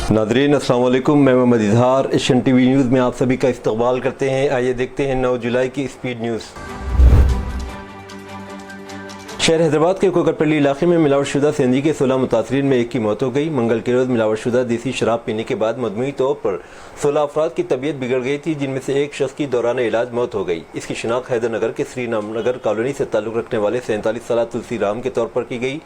Nadreen अस्सलाम वालेकुम, मैं Mohammad Izhar Asian TV news में आप सभी का इस्तकबाल करते हैं। आइए देखते हैं 9 जुलाई की स्पीड न्यूज़। शहर हैदराबाद के कोकरपल्ली इलाके में मिलावटशुदा सीएनजी के 16 मुतासरीन में एक की मौत हो गई। मंगल के रोज़ मिलावटशुदा देसी शराब पीने के बाद मजमूई तौर पर 16 अफराद की तबीयत बिगड़ गई थी, जिनमें से एक शख्स की दौरान इलाज मौत हो गई। इसकी शिनाख्त हैदरनगर के श्रीनगर कॉलोनी से ताल्लुक़ रखने वाले 47 साला तुलसी राम के तौर पर की गई।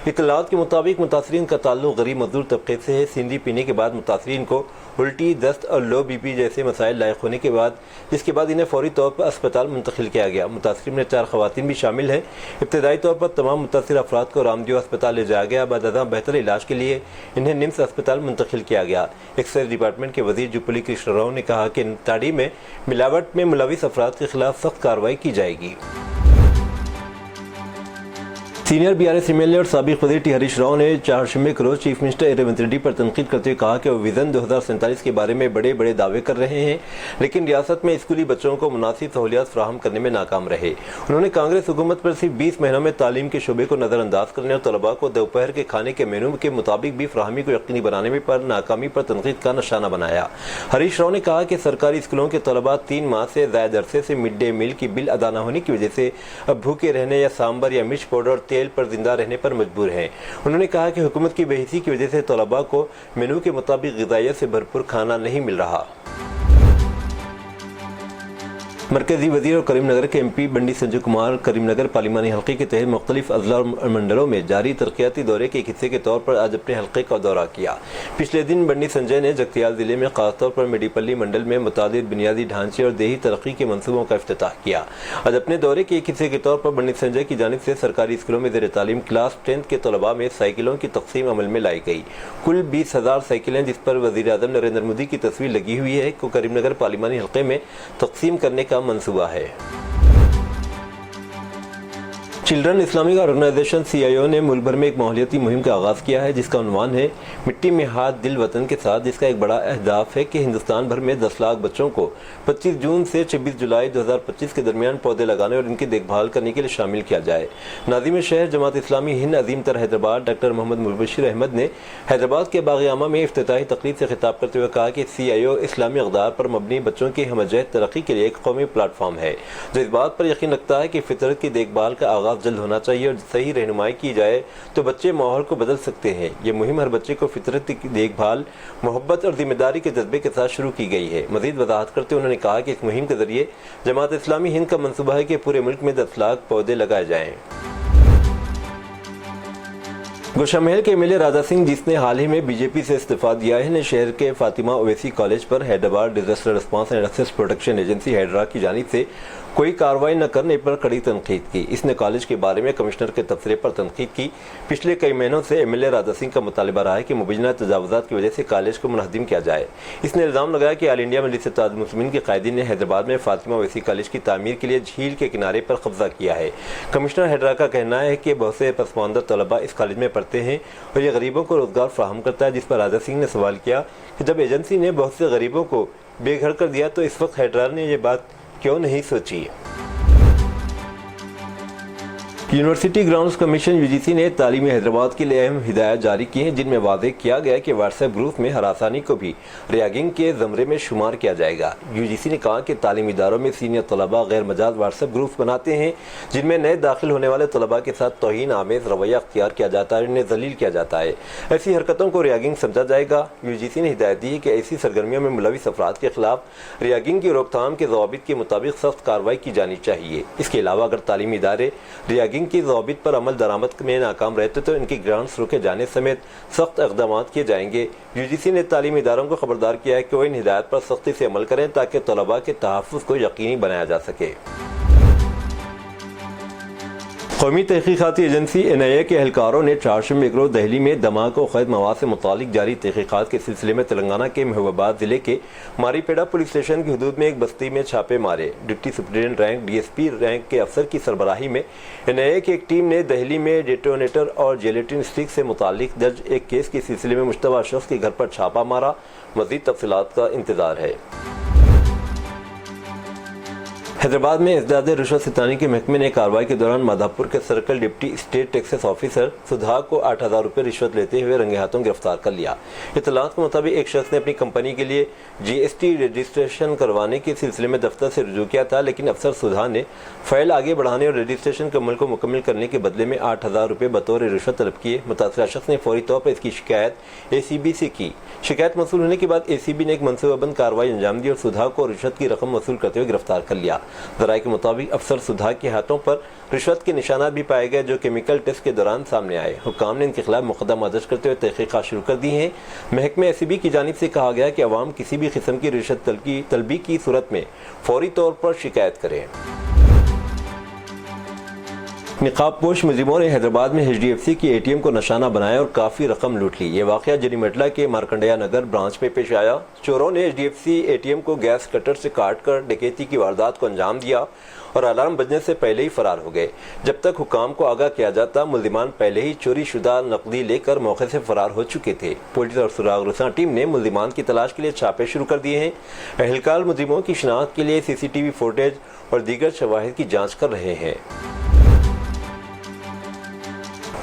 इत्तलात के मुताबिक मुतासरीन का ताल्लुक़ गरीब मजदूर तबके से है। सीएनजी पीने के बाद मुतासरीन को उल्टी, दस्त और लो बीपी जैसे मसाइल लायक होने के बाद जिसके बाद इन्हें फौरी तौर पर अस्पताल मुंतकिल किया गया। मुतासरीन में 4 खवातीन भी शामिल हैं। इब्तदाई तौर पर तमाम मुतासिर अफराद को रामदेव अस्पताल ले जाया गया। बाद बेहतर इलाज के लिए इन्हें निम्स अस्पताल मुंतकिल किया गया। एक्साइज डिपार्टमेंट के वजीर जुपली कृष्ण राव ने कहा कि ताड़ी में मिलावट में मुलविस अफराद के खिलाफ सख्त कार्रवाई की जाएगी। सीनियर बीआरएस एमएलए और साबिक वज़ीर टी हरीश राव ने चारशंबे को रोज़ चीफ मिनिस्टर रेवंत रेड्डी पर तनकीद करते हुए कहा कि वो विजन 2047 के बारे में बड़े बड़े दावे कर रहे हैं, लेकिन रियासत में स्कूली बच्चों को मुनासिब सहूलियात फराहम करने में नाकाम रहे। उन्होंने कांग्रेस हुकूमत पर सिर्फ 20 महीनों में तालीम के शोबे को नज़रअंदाज करने और तलबा को दोपहर के खाने के मेनू के मुताबिक भी फराहमी को यकीनी बनाने में पर नाकामी पर तनकीद का निशाना बनाया। हरीश राव ने कहा कि सरकारी स्कूलों के तलबा 3 माह से ज़्यादा अरसे से मिड डे मील की बिल अदा न होने की वजह से अब भूखे रहने या सांबर या मिर्च पाउडर और तेल पर जिंदा रहने पर मजबूर हैं। उन्होंने कहा कि हुकूमत की बेहिसी की वजह से तलबा को मेनू के मुताबिक ग़िज़ाइयत से भरपूर खाना नहीं मिल रहा। मरकजी वजीर और करीमनगर के एमपी बंडी संजय कुमार करीमनगर पार्लिमानी हल्के के तहत मुख्तलिफ अजला और मंडलों में जारी तरक्याती दौरे के एक हिस्से के तौर पर आज अपने हल्के का दौरा किया। पिछले दिन बंडी संजय ने जगतियाल जिले में खासतौर पर मेडीपल्ली मंडल में मुतादिद बुनियादी ढांचे और देही तरक्की के मनसूबों का इफ्तिताह किया। आज अपने दौरे के एक हिस्से के तौर पर बंडी संजय की जानिब से सरकारी स्कूलों में ज़ेर तालीम क्लास 10 के तलबा में साइकिलों की तकसीम अमल में लाई गई। कुल 20,000 साइकिलें, जिस पर वज़ीर आज़म नरेंद्र मोदी की तस्वीर लगी हुई है, को करीमनगर पार्लिमानी हल्के में तकसीम करने का मंसूबा है। चिल्ड्रन इस्लामिक ऑर्गेनाइजेशन CIO ने मुल्क भर में एक माहौलियाती मुहिम का आगाज़ किया है, जिसका उन्वान है मिट्टी में हाथ दिल वतन के साथ, जिसका एक बड़ा अहदाफ है कि हिंदुस्तान भर में 10 लाख बच्चों को 25 जून से 26 जुलाई 2025 के दरमियान पौधे लगाने और इनकी देखभाल करने के लिए शामिल किया जाए। नाज़िम शहर जमात इस्लामी हिंद अजीम तर हैदराबाद डॉक्टर मोहम्मद मुबशिर अहमद ने हैदराबाद के बाग़-ए-आमा में इफ्तिताही तकरीर से खिताब करते हुए कहा कि CIO इस्लामी अक़दार पर मबनी बच्चों की हमजहत तरक्की के लिए एक कौमी प्लेटफॉर्म है, जो इस बात पर यकीन रखता है कि फितरत की देखभाल का आगाज़ जल्द होना चाहिए और सही रहनुमाई की जाए तो बच्चे माहौल को बदल सकते हैं। ये मुहिम हर बच्चे को फितरत की देखभाल, मोहब्बत और जिम्मेदारी के जज्बे के साथ शुरू की गई है। मज़ीद वजाहत करते उन्होंने कहा कि इस मुहिम के जरिए जमात इस्लामी हिंद का मंसूबा है कि पूरे मुल्क में 10 लाख पौधे लगाए जाएं। गुलशन के एमएलए राजा सिंह, जिसने हाल ही में बीजेपी से इस्तीफा दिया है, ने शहर के फातिमा ओवैसी कॉलेज पर हैदराबाद डिजास्टर रिस्पांस एंड एक्सेस प्रोटेक्शन एजेंसी हैदरा की जानिब से कोई कार्रवाई न करने पर कड़ी तनकीद की। इसने कॉलेज के बारे में कमिश्नर के तबसरे पर तनकीद की। पिछले कई महीनों से एमएलए राजा सिंह का मुतालिबा रहा है कि मुबैना तजावुज़ात की वजह से कॉलेज को मुनहदिम किया जाए। इसने इल्ज़ाम लगाया कि ऑल इंडिया मजलिस इत्तेहादुल मुस्लिमीन के कायदीन ने हैदराबाद में फातिमा ओवैसी कॉलेज की तामीर के लिए झील के किनारे पर कब्जा किया है। कमिश्नर हैदरा का कहना है कि बहुत से पसमानदा तलबा इस कॉलेज में पढ़ते हैं और ये गरीबों को रोजगार फराहम करता है, जिस पर राजा सिंह ने सवाल किया कि जब एजेंसी ने बहुत से गरीबों को बेघर कर दिया तो इस वक्त हैदरा ने यह बात क्यों नहीं सोची। यूनिवर्सिटी ग्राउंड्स कमीशन UGC ने तालीमी हैदराबाद के लिए अहम हिदायत जारी की हैं, जिनमें वाज़ेह किया गया कि व्हाट्सएप ग्रुप में हरासानी को भी रैगिंग के ज़मरे में शुमार किया जाएगा। UGC ने कहा कि तालीमी इदारों में सीनियर तलबा गैर मजाज व्हाट्सएप ग्रुप्स बनाते हैं, जिनमें नए दाखिल होने वाले तलबा के साथ तौहीन आमेज़ रवैया अख्तियार किया जाता है, इन्हें जलील किया जाता है। ऐसी हरकतों को रैगिंग समझा जाएगा। UGC ने हिदायत दी है कि ऐसी सरगर्मियों में मुलविस अफराद के खिलाफ रैगिंग की रोकथाम के ज़वाबित के मुताबिक सख्त कार्रवाई की जानी चाहिए। इसके अलावा अगर तालीमी इदारे रैगिंग की ज़वाबित पर अमल दरामद में नाकाम रहते तो इनकी ग्रांट्स रोके जाने समेत सख्त इक़दाम किए जाएंगे। UGC ने तालीमी इदारों को खबरदार किया है कि वो इन हिदायत पर सख्ती से अमल करें ताकि तलबा के तहफ़्फ़ुज़ को यकीनी बनाया जा सके। कौमी तहक़ीक़ाती एजेंसी NIA के एहलकारों ने चारशंबे को दहली में धमाके और क़ैद मवाद से मुतालिक जारी तहक़ीक़ात के सिलसिले में तेलंगाना के महबूबाबाद ज़िले के मारीपेड़ा पुलिस स्टेशन की हदूद में एक बस्ती में छापे मारे। Deputy superintendent rank DSP rank के अफसर की सरबराही में NIA की एक टीम ने दहली में डेटोनेटर और जेलेटिन स्टिक से मुतालिक दर्ज एक केस के सिलसिले में मुश्तबा शख्स के घर पर छापा मारा। मज़ीद तफसीलात का इंतज़ार है। حیدرآباد میں ازداد رشوت ستانی کے محکمے نے کارروائی کے دوران مادھاپور کے circle deputy state taxes officer Sudha کو 8,000 روپے رشوت لیتے ہوئے رنگے ہاتھوں گرفتار کر لیا۔ اطلاعات کے مطابق ایک شخص نے اپنی کمپنی کے لیے GST رجسٹریشن کروانے کے سلسلے میں دفتر سے رجوع کیا تھا، لیکن افسر سدھا نے فائل آگے بڑھانے اور رجسٹریشن کے عمل کو مکمل کرنے کے بدلے میں 8,000 روپے بطور رشوت طلب کیے۔ متاثرہ شخص نے فوری طور پر اس کی شکایت ACB سے کی۔ شکایت موصول ہونے کے بعد ACB نے ایک منصوبہ بند کارروائی انجام دی اور سدھا کو رشوت کی رقم وصول کرتے ہوئے گرفتار کر لیا۔ ذرائع کے مطابق افسر سدھا کے ہاتھوں پر رشوت کے نشانات بھی پائے گئے جو کیمیکل ٹیسٹ کے دوران سامنے آئے۔ حکام نے ان کے خلاف مقدمہ درج کرتے ہوئے تحقیقات شروع کر دی ہیں۔ محکمہ ACB کی جانب سے کہا گیا کہ عوام کسی بھی قسم کی رشوت طلبی کی صورت میں فوری طور پر شکایت کریں۔ نقاب پوش مجرموں نے حیدرآباد میں HDFC کی ATM کو نشانہ بنایا اور کافی رقم لوٹ لی۔ یہ واقعہ جریمٹلہ کے مارکنڈیا نگر برانچ میں پیش آیا۔ چوروں نے HDFC ATM کو گیس کٹر سے کاٹ کر ڈکیتی کی واردات کو انجام دیا اور الارم بجنے سے پہلے ہی فرار ہو گئے۔ جب تک حکام کو آگاہ کیا جاتا، ملزمان پہلے ہی چوری شدہ نقدی لے کر موقع سے فرار ہو چکے تھے۔ پولیس اور سراغ رساں ٹیم نے ملزمان کی تلاش کے لیے چھاپے شروع کر دیے ہیں۔ اہلکار مجرموں کی شناخت کے لیے CCTV فوٹیج اور دیگر شواہد کی جانچ کر رہے ہیں۔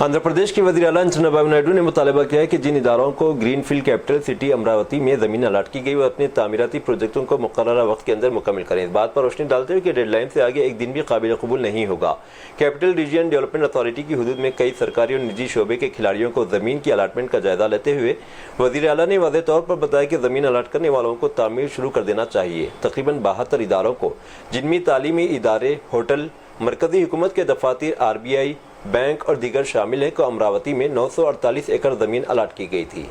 آندھرا پردیش کے وزیر اعلیٰ چندرا بابو نائیڈو نے مطالبہ کیا ہے کہ جن اداروں کو green field capital city Amaravati میں زمین الاٹ کی گئی وہ اپنے تعمیراتی پروجیکٹوں کو مقررہ وقت کے اندر مکمل کریں۔ اس بات پر روشنی ڈالتے ہوئے کہ ڈیڈ لائن سے آگے ایک دن بھی قابل قبول نہیں ہوگا۔ کیپٹل ریجن ڈیولپمنٹ اتھارٹی کی حدود میں کئی سرکاری اور نجی شعبے کے کھلاڑیوں کو زمین کی الاٹمنٹ کا جائزہ لیتے ہوئے وزیر اعلیٰ نے واضح طور پر بتایا کہ زمین الاٹ کرنے والوں کو تعمیر شروع کر دینا چاہیے۔ تقریباً 72 اداروں کو جن میں تعلیمی ادارے، ہوٹل، مرکزی حکومت کے دفاتر، RBI، بینک اور دیگر شامل ہیں کو امراوتی میں 948 ایکڑ زمین الاٹ کی گئی تھی۔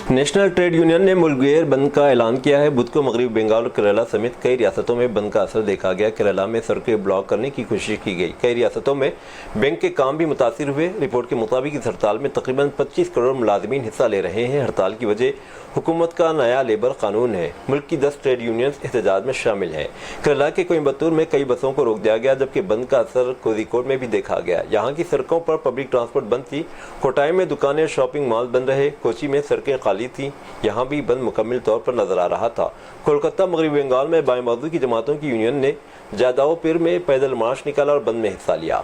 نیشنل ٹریڈ یونین نے ملک گیر بند کا اعلان کیا ہے۔ بدھ کو مغربی بنگال اور کیرالہ سمیت کئی ریاستوں میں بند کا اثر دیکھا گیا۔ کیرالہ میں سڑکیں بلاک کرنے کی کوشش کی گئی۔ کئی ریاستوں میں بینک کے کام بھی متاثر ہوئے۔ رپورٹ کے مطابق اس ہڑتال میں تقریباً 25 کروڑ ملازمین حصہ لے رہے ہیں۔ ہڑتال کی وجہ حکومت کا نیا لیبر قانون ہے۔ ملک کی 10 ٹریڈ یونینز احتجاج میں شامل ہیں۔ کیرالہ کے کوئمبتور میں کئی بسوں کو روک دیا گیا، جبکہ بند کا اثر کوزیکوڈ میں بھی دیکھا گیا۔ یہاں کی سڑکوں پر پبلک ٹرانسپورٹ بند تھی۔ کوٹائم میں دکانیں، شاپنگ مال بند رہے۔ کوچی میں سڑکیں خالی تھیں، یہاں بھی بند مکمل طور پر نظر آ رہا تھا۔ کولکتہ مغربی بنگال میں بائیں بازو کی جماعتوں کی یونین نے جاداؤ پیر میں پیدل مارچ نکالا اور بند میں حصہ لیا۔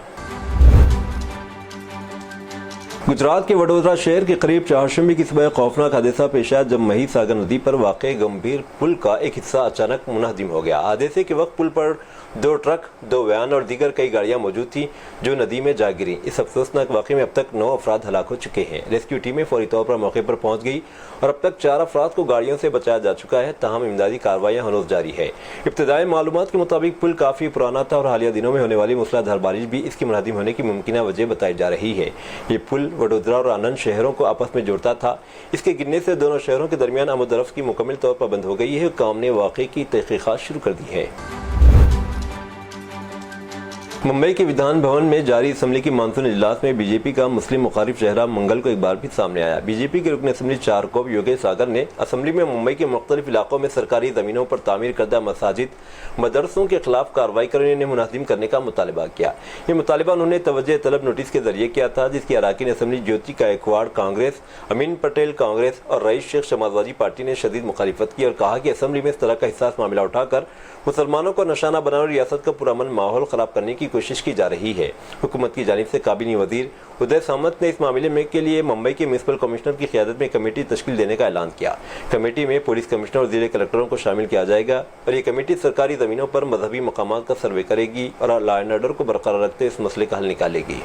گجرات کے وڈودرا شہر کے قریب چہارشنبے کی صبح خوفناک حادثہ پیش آیا جب مہی ساگر ندی پر واقع گمبھیر پل کا ایک حصہ اچانک منہدم ہو گیا۔ حادثے کے وقت پل پر 2 ٹرک، 2 وین اور دیگر کئی گاڑیاں موجود تھیں جو ندی میں جا گریں۔ اس افسوسناک واقعے میں اب تک 9 افراد ہلاک ہو چکے ہیں۔ ریسکیو ٹیمیں فوری طور پر موقع پر پہنچ گئی اور اب تک 4 افراد کو گاڑیوں سے بچایا جا چکا ہے، تاہم امدادی کارروائیاں ہنوز جاری ہے۔ ابتدائی معلومات کے مطابق پل کافی پرانا تھا اور حالیہ دنوں میں ہونے والی موسلادھار بارش بھی اس کی منہدم ہونے کی ممکنہ وجہ بتائی جا رہی ہے۔ یہ پل وڈودرا اور آنند شہروں کو آپس میں جوڑتا تھا۔ اس کے گرنے سے دونوں شہروں کے درمیان آمد و رفت کی مکمل طور پر بند ہو گئی ہے۔ حکام نے واقعے کی تحقیقات شروع کر دی ہے۔ ممبئی کے ودھان بھون میں جاری اسمبلی کی مانسون اجلاس میں BJP کا مسلم مخالف چہرہ منگل کو ایک بار پھر سامنے آیا۔ BJP کے رکن اسمبلی چارکوپ یوگیش ساگر نے اسمبلی میں ممبئی کے مختلف علاقوں میں سرکاری زمینوں پر تعمیر کردہ مساجد، مدرسوں کے خلاف کارروائی کر انہیں منہدم کرنے کا مطالبہ کیا۔ یہ مطالبہ انہوں نے توجہ طلب نوٹس کے ذریعے کیا تھا، جس کی اراکین اسمبلی جیوتی گائیکواڑ کانگریس، امین پٹیل کانگریس اور رئیس شیخ سماجوادی پارٹی نے شدید مخالفت کی اور کہا کہ اسمبلی میں اس طرح کا حساس معاملہ اٹھا کر مسلمانوں کو نشانہ بنانے اور ریاست کا پرامن ماحول خراب کرنے کی کوشش کی جا رہی ہے۔ حکومت کی جانب سے کابینی وزیر ادے سامنت نے اس معاملے میں کے لیے ممبئی کے میونسپل کمشنر کی قیادت میں کمیٹی تشکیل دینے کا اعلان کیا۔ کمیٹی میں پولیس کمشنر اور ضلع کلکٹروں کو شامل کیا جائے گا اور یہ کمیٹی سرکاری زمینوں پر مذہبی مقامات کا سروے کرے گی اور لا اینڈ آرڈر کو برقرار رکھتے اس مسئلے کا حل نکالے گی۔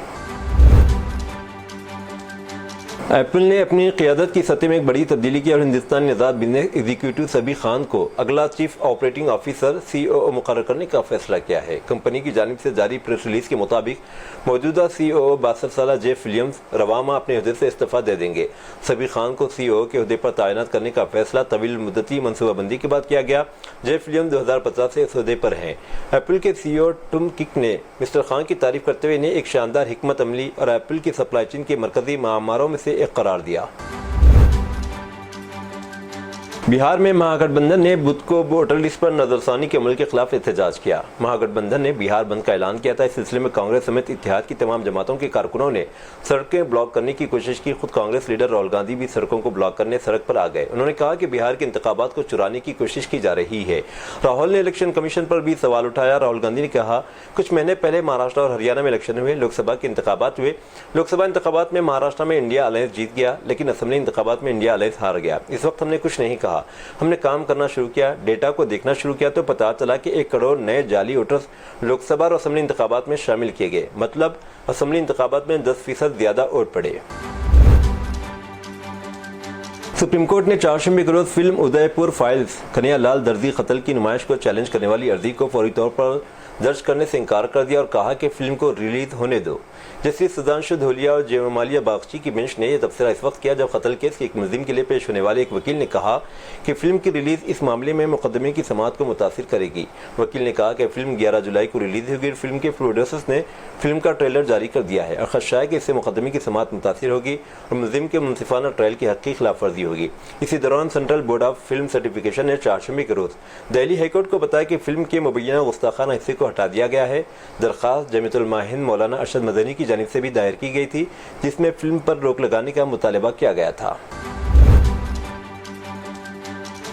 ایپل نے اپنی قیادت کی سطح میں ایک بڑی تبدیلی کی اور ہندوستانی نژاد بزنس ایگزیکٹو سبی خان کو اگلا چیف آپریٹنگ آفیسر COO مقرر کرنے کا فیصلہ کیا ہے۔ کمپنی کی جانب سے جاری پریس ریلیز کے مطابق موجودہ COO 62 سالہ جیف ولیمز رواں ماہ اپنے عہدے سے استعفیٰ دے دیں گے۔ سبی خان کو COO کے عہدے پر تعینات کرنے کا فیصلہ طویل مدتی منصوبہ بندی کے بعد کیا گیا۔ جیف ولیمز 2050 سے اس عہدے پر ہیں۔ ایپل کے CEO ٹم کک نے مسٹر خان کی تعریف کرتے ہوئے انہیں ایک شاندار حکمت عملی اور ایپل کی سپلائی چین کے مرکزی معماروں میں سے ایک قرار دیا۔ बिहार में महागठबंधन ने बुध को वोटर लिस्ट पर नजरसानी के अमल के खिलाफ एहतजाज किया। महागठबंधन ने बिहार बंद का ऐलान किया था। इस सिलसिले में कांग्रेस समेत इत्तेहाद की तमाम जमातों के कारकुनों ने सड़कें ब्लॉक करने की कोशिश की। खुद कांग्रेस लीडर राहुल गांधी भी सड़कों को ब्लॉक करने सड़क पर आ गए। उन्होंने कहा कि बिहार के इंतखाबात को चुराने की कोशिश की जा रही है। राहुल ने इलेक्शन कमीशन पर भी सवाल उठाया। राहुल गांधी ने कहा, कुछ महीने पहले महाराष्ट्र और हरियाणा में इलेक्शन हुए, लोकसभा के इंतखाबात हुए। लोकसभा इंतखाबात में महाराष्ट्र में इंडिया अलायंस जीत गया, लेकिन असेंबली इंतखाबात में इंडिया अलायंस हार गया। इस वक्त हमने कुछ नहीं कहा, हमने काम करना शुरू किया, डेटा को देखना शुरू किया तो पता चला कि 1 करोड़ नए जाली वोटर्स लोकसभा और असेंबली इंतखाबात में शामिल किए गए। मतलब असेंबली इंतखाबात में 10% ज्यादा वोट पड़े। सुप्रीम कोर्ट ने चार्जशीट में विरोध फिल्म उदयपुर फाइल्स कन्हैयालाल दर्जी कत्ल की नुमाइश को चैलेंज करने वाली अर्जी को फौरी तौर पर दर्ज करने से इनकार कर दिया और कहा कि फिल्म को रिलीज होने दो। जस्टिस सुधांशु धूलिया और जयमाल्या बागची की बेंच ने यह तबसरा इस वक्त किया जब कत्ल केस के एक मुलजिम के लिए पेश होने वाले एक वकील ने कहा कि फिल्म की रिलीज इस मामले में मुकदमे की समाअत को मुतासिर करेगी। वकील ने कहा कि फिल्म 11 जुलाई को रिलीज होगी। फिल्म के प्रोड्यूसर्स ने फिल्म का ट्रेलर जारी कर दिया है और खदशा है कि इससे मुकदमे की समाअत मुतासिर होगी और मुलजिम के मुनसिफाना ट्रायल की हक की खिलाफ वर्जी होगी। इसी दौरान central board of film certification ने चार्जशीट में विरोध दिल्ली हाईकोर्ट को बताया कि फिल्म के मुबैना गुस्ताखाना हिस्से को हटा दिया गया है। दरख्वास्त जमीयतुल माहिन मौलाना अरशद मदनी की जानिब से भी दायर की गई थी, जिसमें फिल्म पर रोक लगाने का मुतालबा किया गया था।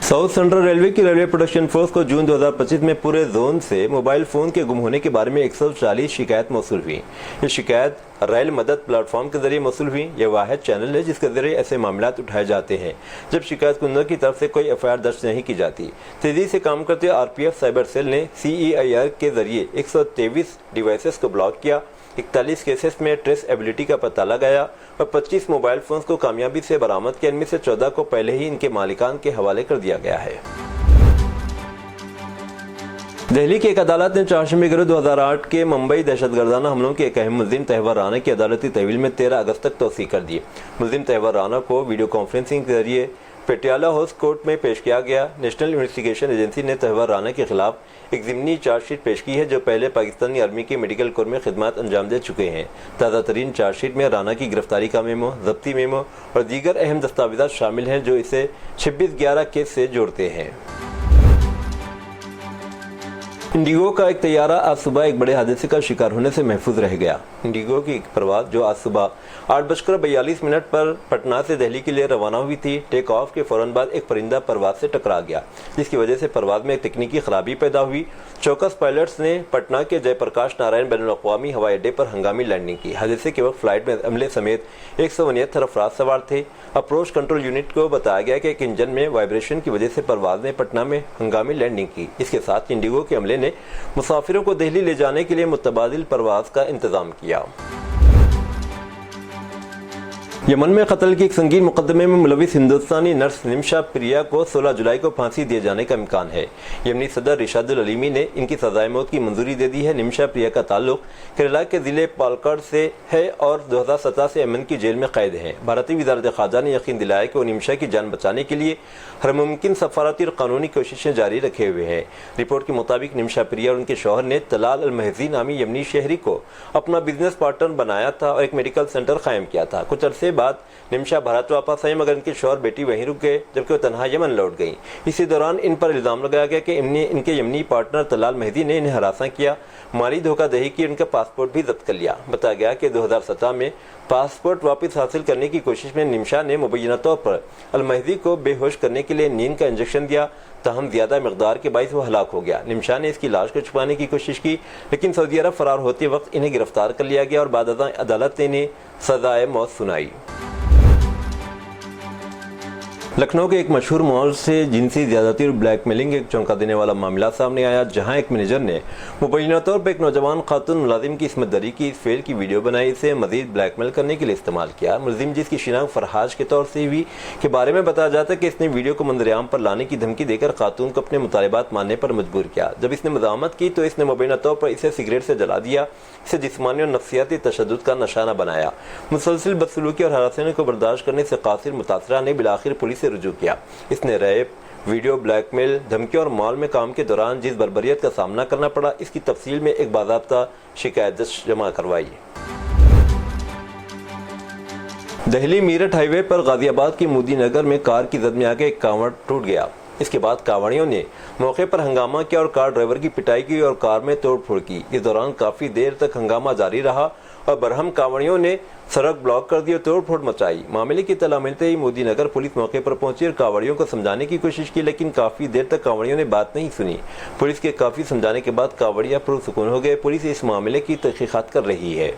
साउथ सेंट्रल रेलवे की रेलवे प्रोडक्शन फोर्स को जून 2025 में पूरे जोन से मोबाइल फोन के गुम होने के बारे में 140 शिकायत मौसूल हुई। ये शिकायत रेल मदद प्लेटफॉर्म के जरिए मौसूल हुई। यह वाहिद चैनल है जिसके जरिए ऐसे मामलात उठाए जाते हैं जब शिकायत कुंदर की तरफ से कोई एफआईआर दर्ज नहीं की जाती। तेजी से काम करते आरपीएफ साइबर सेल ने CEIR के जरिए 123 डिवाइसेस को ब्लॉक किया। 41 केसेस में ट्रेस एबिलिटी का पता लगाया और 25 मोबाइल फोन्स को कामयाबी से बरामद किया। इनमें से 14 को पहले ही इनके मालिकान के हवाले कर दिया गया है। दिल्ली की एक अदालत ने चार्जशीट में गिरफ्तार 2008 के मुंबई दहशतगर्दाना हमलों के एक अहम मुलजिम तहव्वुर राना की अदालती तहवील में 13 अगस्त तक तौसीक कर दी। मुलजिम तहव्वुर राना को वीडियो कॉन्फ्रेंसिंग के जरिए पटियाला हाउस कोर्ट में पेश किया गया। नेशनल इन्वेस्टिगेशन एजेंसी ने तहव्वुर राना के खिलाफ एक ज़िमनी चार्जशीट पेश की है, जो पहले पाकिस्तानी आर्मी के मेडिकल कोर में खिदमत अंजाम दे चुके हैं। ताज़ा तरीन चार्जशीट में राना की गिरफ्तारी का मेमो, जब्ती मेमो और दीगर अहम दस्तावेज़ात शामिल हैं जो इसे 26/11 केस से जोड़ते हैं। इंडिगो का एक तैयारा आज सुबह एक बड़े हादसे का शिकार होने से महफूज रह गया। इंडिगो की एक परवाज़ जो आज सुबह 8:42 पर पटना से दिल्ली के लिए रवाना हुई थी, टेक ऑफ के फौरन बाद एक परिंदा परवाज़ से टकरा गया, जिसकी वजह से परवाज़ में एक तकनीकी खराबी पैदा हुई। चौकस पायलट्स ने पटना के जयप्रकाश नारायण बैनुल-अक़वामी हवाई अड्डे पर हंगामी लैंडिंग की। हादसे के वक्त फ्लाइट में अमले समेत 169 अफराद सवार थे। अप्रोच कंट्रोल यूनिट को बताया गया कि एक इंजन में वाइब्रेशन की वजह से परवाज़ ने पटना में हंगामी लैंडिंग की। इसके साथ इंडिगो के अमले ने मुसाफिरों को दिल्ली ले जाने के लिए मुतबादिल परवाज़ का इंतजाम किया। यमन में कत्ल के एक संगीन मुकदमे में मुलविस हिंदुस्तानी नर्स निमिशा प्रिया को 16 जुलाई को फांसी दिए जाने का इम्कान है। यमनी सदर रिशादुल अलीमी ने इनकी सजाए मौत की मंजूरी दे दी है। निमिशा प्रिया का ताल्लुक केरला के जिले पालक्काड से है और 2017 से यमन की जेल में कैद है। भारतीय वज़ारत ख़ारजा ने यकीन दिलाया कि वो निमिशा की जान बचाने के लिए हर मुमकिन सफारती और कानूनी कोशिशें जारी रखे हुए हैं। रिपोर्ट के मुताबिक निमिशा प्रिया और उनके शौहर ने तलाल अल महजी नामी यमनी शहरी को अपना बिजनेस पार्टनर बनाया था और एक मेडिकल सेंटर कायम किया था। कुछ अरसे बाद निमिशा भारत वापस आई, मगर इनके शौहर बेटी वहीं रुक गए जबकि वो तनहा यमन लौट गई। इसी दौरान इन पर इल्ज़ाम लगाया गया कि इनके यमनी पार्टनर तलाल महदी ने इन्हें हरासा किया, माली धोखाधड़ी की, उनका पासपोर्ट भी जब्त कर लिया। बताया गया कि 2017 में पासपोर्ट वापस हासिल करने की कोशिश में निमिशा ने मुबैना तौर पर अल महदी को बेहोश करने के लिए नींद का इंजेक्शन दिया, ताहम ज़्यादा मकदार के बाइस वो हलाक हो गया। निमिशा ने इसकी लाश को छुपाने की कोशिश की, लेकिन सऊदी अरब फरार होते वक्त इन्हें गिरफ्तार कर लिया गया और बाद अदालत ने इन्हें सजाए मौत सुनाई। लखनऊ के एक मशहूर मॉल से जिनसी ज्यादती और ब्लैकमेलिंग एक चौंका देने वाला मामला सामने आया, जहां एक मैनेजर ने मुबैना तौर पर एक नौजवान खातून मुलाजिम की इसमत दरी की इस फेल की वीडियो बनाई, इसे मजीद ब्लैकमेल करने के लिए इस्तेमाल किया। मुलजिम जिसकी शिनाख्त फरहाज के तौर से हुई के बारे में बताया जाता है कि इसने वीडियो को मंजरेआम पर लाने की धमकी देकर खातून को अपने मुतालबात मानने पर मजबूर किया। जब इसने मज़ाहमत की तो इसने मुबैना तौर पर इसे सिगरेट से जला दिया, इसे जिस्मानी और नफ्सियाती तशद्दुद का निशाना बनाया। मुसलसिल बदसलूकी और हरासनी को बर्दाश्त करने से कासिर मुतासरा ने बिलाखिर पुलिस से रुजू किया। इसने रेप, वीडियो ब्लैकमेल, धमकी और मॉल में काम के दौरान जिस बर्बरियत का सामना करना पड़ा, इसकी तफसील में एक बाज़ाब्ता शिकायत जमा करवाई। دہلی میرٹھ ہائی وے پر غازی آباد کے مودی نگر میں کار کی زد میں آ کے ایک کانوڑ ٹوٹ گیا۔ اس کے بعد کانوڑیوں نے موقع پر ہنگامہ کیا اور کار ڈرائیور کی پٹائی کی اور کار میں توڑ پھوڑ کی۔ اس دوران کافی دیر تک ہنگامہ جاری رہا اور برہم کانوڑیوں نے سڑک بلاک کر دی اور توڑ پھوڑ مچائی۔ معاملے کی اطلاع ملتے ہی مودی نگر پولیس موقع پر پہنچی اور کانوڑیوں کو سمجھانے کی کوشش کی، لیکن کافی دیر تک کانوڑیوں نے بات نہیں سنی۔ پولیس کے کافی سمجھانے کے بعد کانوڑیا پرسکون ہو گئے۔ پولیس اس معاملے کی تحقیقات کر رہی ہے۔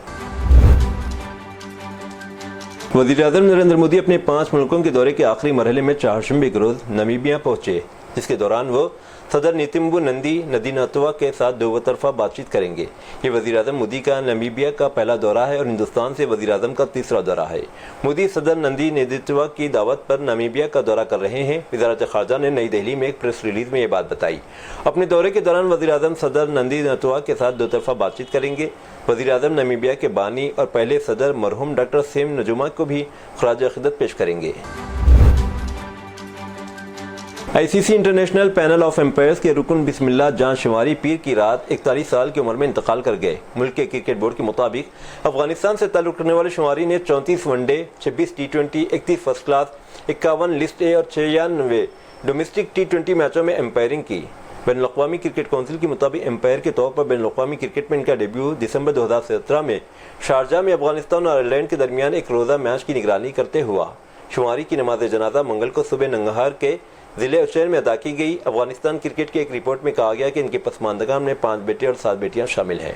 وزیراعظم نریندر مودی اپنے 5 ملکوں کے دورے کے آخری مرحلے میں چہارشنبے کے روز نمیبیا پہنچے، جس کے دوران وہ صدر نیتمبو نندی ندیناتوا کے ساتھ دو طرفہ بات چیت کریں گے۔ یہ وزیراعظم مودی کا نمیبیا کا پہلا دورہ ہے اور ہندوستان سے وزیراعظم کا تیسرا دورہ ہے۔ مودی صدر نندی ندیناتوا کی دعوت پر نمیبیا کا دورہ کر رہے ہیں۔ وزارت خارجہ نے نئی دہلی میں ایک پریس ریلیز میں یہ بات بتائی۔ اپنے دورے کے دوران وزیراعظم صدر ندیناتوا کے ساتھ دو طرفہ بات چیت کریں گے۔ وزیراعظم نمیبیا کے بانی اور پہلے صدر مرحوم ڈاکٹر سیم نجوما کو بھی خراج عقیدت پیش کریں گے۔ آئی سی سی انٹرنیشنل پینل آف امپائرز کے رکن بسم اللہ جان شماری پیر کی رات 41 سال کی عمر میں انتقال کر گئے۔ ملک کے کرکٹ بورڈ کے مطابق افغانستان سے تعلق رکھنے والے شماری نے 34 ون ڈے، 26 ٹی20، 31 فرسٹ کلاس، 51 لسٹ اے اور 96 ڈومیسٹک ٹی20 میچوں میں امپائرنگ کی۔ بین الاقوامی کرکٹ کونسل کے مطابق امپائر کے طور پر بین الاقوامی کرکٹ میں ان کا ڈیبیو دسمبر 2017 میں شارجہ میں افغانستان اور آئرلینڈ کے درمیان ایک روزہ میچ کی نگرانی کرتے ہوا۔ شماری کی نماز جنازہ منگل کو صبح ننگرہار کے ضلع اچیر میں ادا کی گئی۔ افغانستان کرکٹ کی ایک رپورٹ میں کہا گیا کہ ان کے پسماندگان میں 5 بیٹے اور 7 بیٹیاں شامل ہیں۔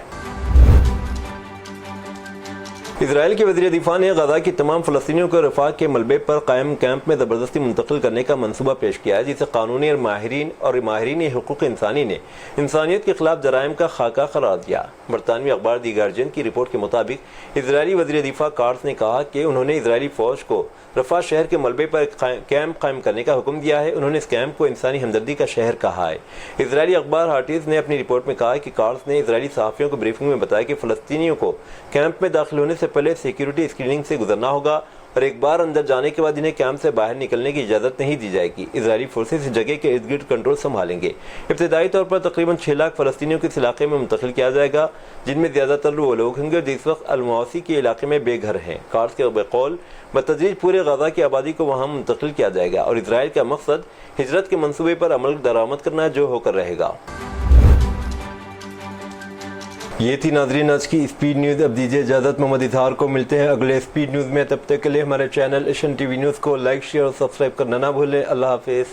اسرائیل کے وزیر دفاع نے غزہ کی تمام فلسطینیوں کو رفاح کے ملبے پر قائم کیمپ میں زبردستی منتقل کرنے کا منصوبہ پیش کیا ہے، جسے قانونی اور ماہرین حقوق انسانی نے انسانیت کے خلاف جرائم کا خاکہ قرار دیا۔ برطانوی اخبار دی گارڈین کی رپورٹ کے مطابق اسرائیلی وزیر دفاع کارس نے کہا کہ انہوں نے اسرائیلی فوج کو رفح شہر کے ملبے پر کیمپ قائم کرنے کا حکم دیا ہے۔ انہوں نے اس کیمپ کو انسانی ہمدردی کا شہر کہا ہے۔ اسرائیلی اخبار ہارٹیز نے اپنی رپورٹ میں کہا کہ کارس نے اسرائیلی صحافیوں کو بریفنگ میں بتایا کہ فلسطینیوں کو کیمپ میں داخل ہونے سے پہلے سیکیورٹی اسکریننگ سے گزرنا ہوگا اور ایک بار اندر جانے کے بعد انہیں کیمپ سے باہر نکلنے کی اجازت نہیں دی جائے گی۔ اسرائیلی فورسز اس جگہ کے ارد گرد کنٹرول سنبھالیں گے۔ ابتدائی طور پر تقریباً 6 لاکھ فلسطینیوں کو اس علاقے میں منتقل کیا جائے گا، جن میں زیادہ تر وہ لوگ ہوں گے جو اس وقت المواسی کے علاقے میں بے گھر ہیں۔ کارس کے بقول بتدریج پورے غزہ کی آبادی کو وہاں منتقل کیا جائے گا اور اسرائیل کا مقصد ہجرت کے منصوبے پر عمل درآمد کرنا ہے، جو ہو کر رہے گا۔ یہ تھی ناظرین آج کی اسپیڈ نیوز۔ اب دیجیے اجازت، محمد اظہار کو ملتے ہیں اگلے اسپیڈ نیوز میں۔ تب تک کے لیے ہمارے channel Asian T V news کو لائک، شیئر اور سبسکرائب کرنا نہ بھولیں۔ اللہ حافظ۔